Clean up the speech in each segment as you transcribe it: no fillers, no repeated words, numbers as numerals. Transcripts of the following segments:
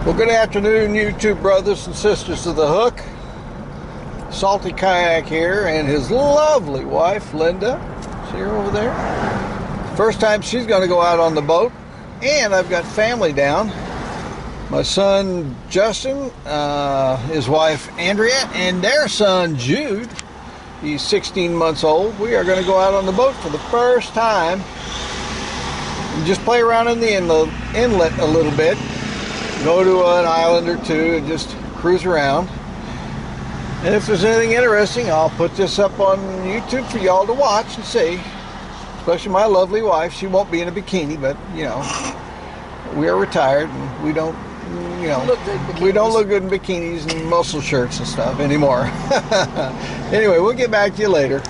Well, good afternoon, YouTube brothers and sisters of the Hook. Salty Kayak here, and his lovely wife, Linda. See her over there? First time she's going to go out on the boat, and I've got family down. My son, Justin, his wife, Andrea, and their son, Jude. He's 16 months old. We are going to go out on the boat for the first time and just play around in the inlet a little bit. Go to an island or two and just cruise around. And if there's anything interesting, I'll put this up on YouTube for y'all to watch and see. Especially my lovely wife. She won't be in a bikini, but you know, we are retired and we don't, you know, we don't look good in bikinis and muscle shirts and stuff anymore. Anyway, we'll get back to you later.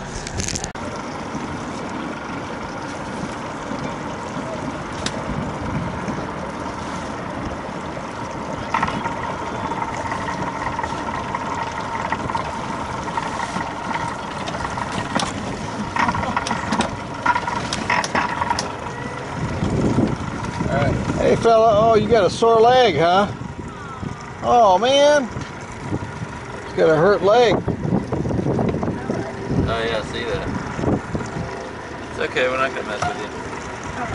Hey fella, oh, you got a sore leg, huh? Oh man, he's got a hurt leg. Oh yeah, I see that. It's okay, we're not gonna mess with you.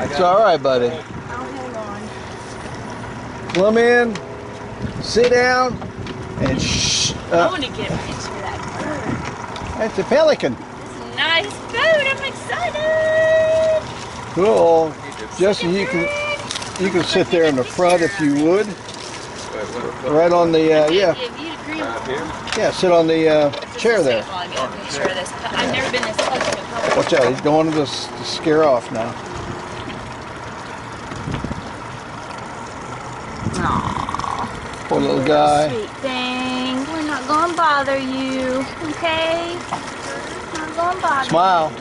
It's all right, buddy. I'll hold on. Come in, sit down, and shh. I want to get a picture of that bird. That's a pelican. It's a nice boat. I'm excited. Cool. Justin, you can sit there in the front if you would. Right on the yeah. If you agree with me. Yeah, sit on the chair there. I'll get a picture of this. I've never been this close to a public. Watch out, he's going to scare off now. Aww. Poor little guy. Sweet thing. We're not going to bother you, okay? Not going to bother Smile.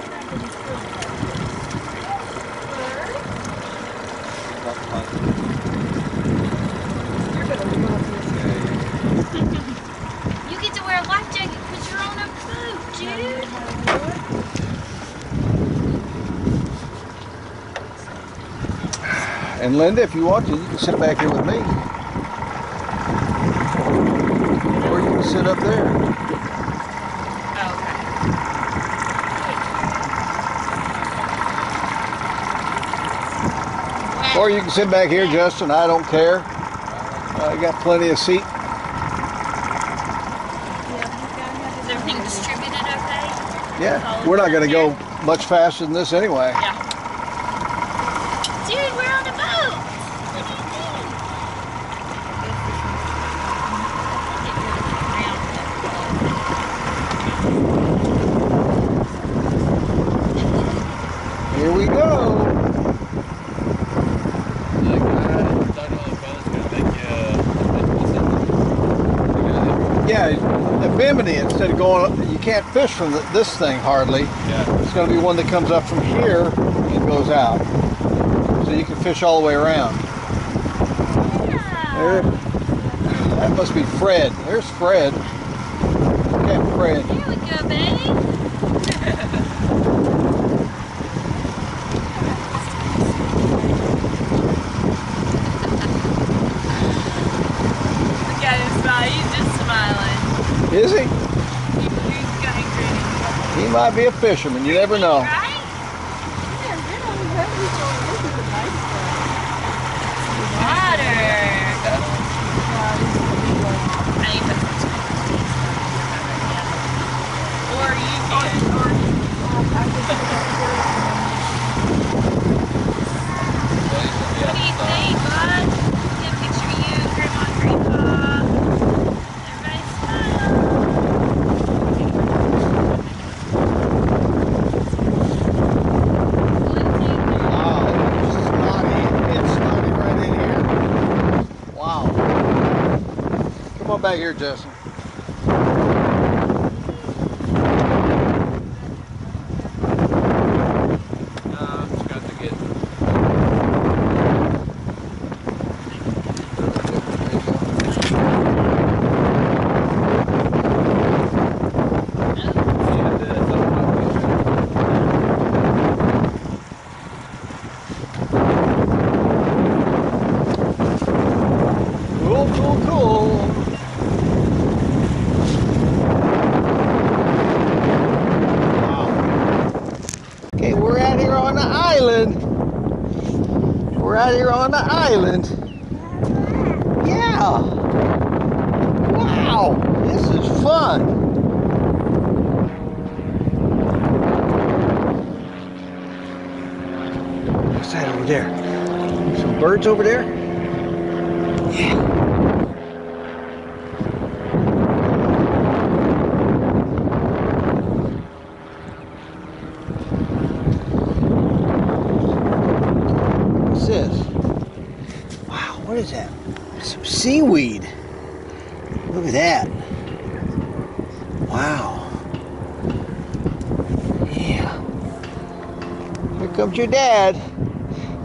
You get to wear a life jacket because you're on a boat, dude. And Linda, if you want to, you can sit back here with me. Or you can sit up there. Okay. Or you can sit back here, Justin. I don't care. I got plenty of seat. Is everything distributed okay? Yeah, we're not going to go much faster than this anyway. Yeah. Dude, we're on a boat. What do you think? Here we go. Yeah, at Bimini, instead of going, you can't fish from this thing hardly. Yeah. It's going to be one that comes up from here and goes out. So you can fish all the way around. There, that must be Fred. There's Fred. Captain Fred. Here we go, babe. Look at him smile. He's just smiling. Is he? He's kind of grinning. He might be a fisherman. You never know. Right? Water. I need to put some or you can. What do you think, bud? Get a picture of you, Grandma and Grandpa. Everybody smile. Wow, it's snotty. It's snotty right in here. Wow. Come on back here, Justin. Just got to get. Cool. We're out here on the island. Yeah. Wow, this is fun. What's that over there? Some birds over there? Yeah. What's this? Wow, what is that? Some seaweed. Look at that. Wow. Yeah. Here comes your dad.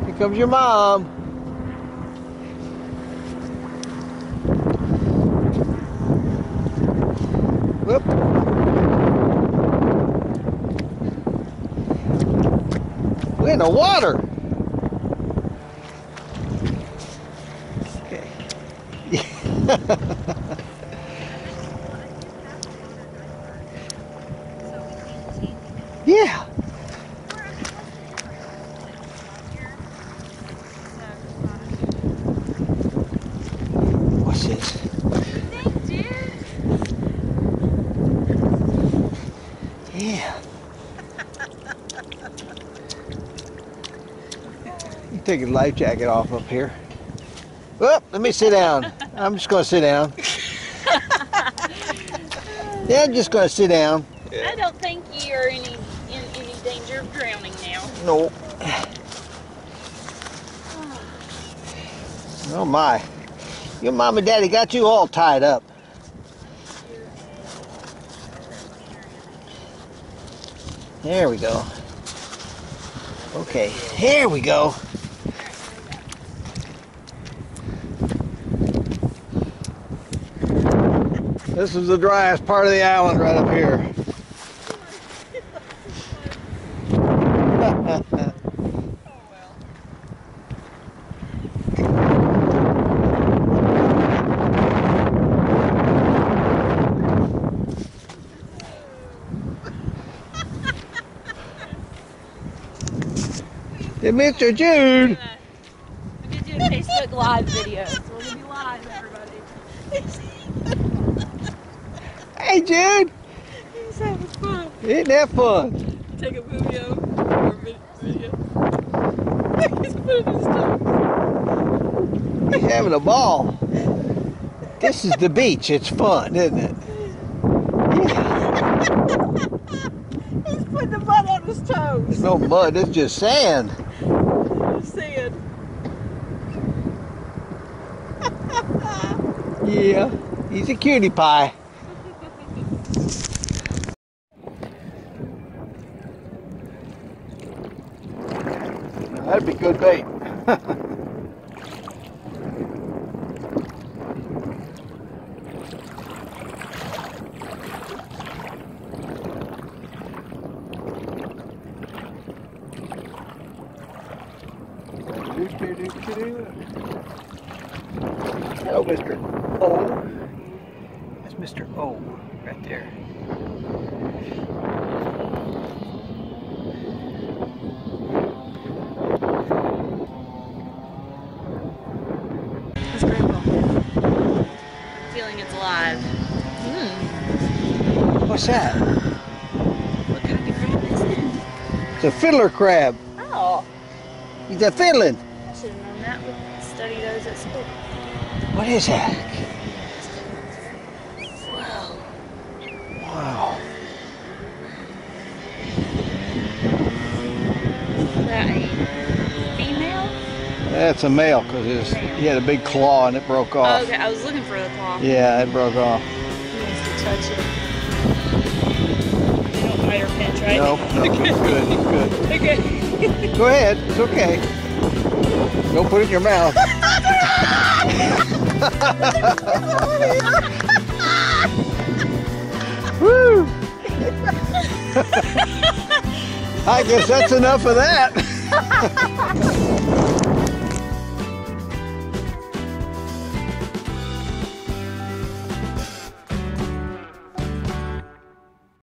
Here comes your mom. Whoop. We're in the water. Okay. Yeah. What's this? Yeah. You take your life jacket off up here. Well, let me sit down. I'm just going to sit down. Yeah, I'm just going to sit down. I don't think you're in any danger of drowning now. No. Oh my. Your mom and daddy got you all tied up. There we go. Okay, here we go. This is the driest part of the island right up here. Hey, Mr. Jude. We did do a Facebook Live video, so we're gonna be live, everybody. Hey, Jude. He's having fun. Isn't that fun? Take a video or video. He's putting his toes. He's having a ball. This is the beach. It's fun, isn't it? Yeah. He's putting the mud on his toes. There's no mud. It's just sand. Sand. Yeah. He's a cutie pie. That'd be good bait. Hello, Mr. O. That's Mr. O right there. That's Grandpa. Feeling it's alive. What's that? What kind of crab is it? It's a fiddler crab. Oh, He's a fiddling. I should have known that. We studied those at school. What is that? Wow. Wow. Is that a female? That's a male because he had a big claw and it broke Oh, off. okay, I was looking for the claw. Yeah, it broke off. He wants to touch it. You don't bite or pinch, right? No, he's good. He's good. Okay. Go ahead. It's okay. Don't put it in your mouth. Woo! I guess that's enough of that.